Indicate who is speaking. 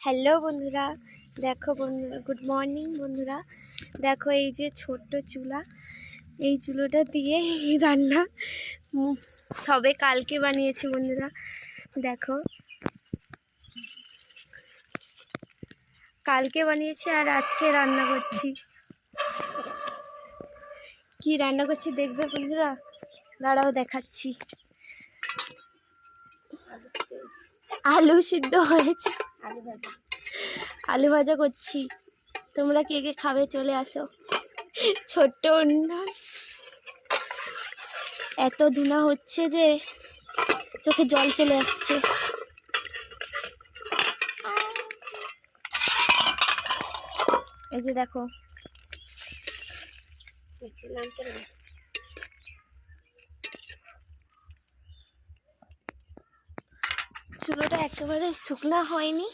Speaker 1: Hello বন্ধুরা, দেখো বন্ধুরা, গুড মর্নিং বন্ধুরা। দেখো এই যে ছোট্ট চুলা, এই চুলোটা দিয়ে রান্না সবে কালকে বানিয়েছি বন্ধুরা। দেখো কালকে বানিয়েছি আর আজকে রান্না করছি। কি রান্না করছি দেখবে বন্ধুরা, দাঁড়াও দেখাচ্ছি। আলু সিদ্ধ হয়েছে, আলু ভাজা করছি। তোমরা কে কে খাবে চলে আসো। ছোট্ট উন্নয়ন, এত ধুনা হচ্ছে যে চোখে জল চলে আসছে। এই যে দেখো, চুলোটা একেবারে শুকনা হয়নি,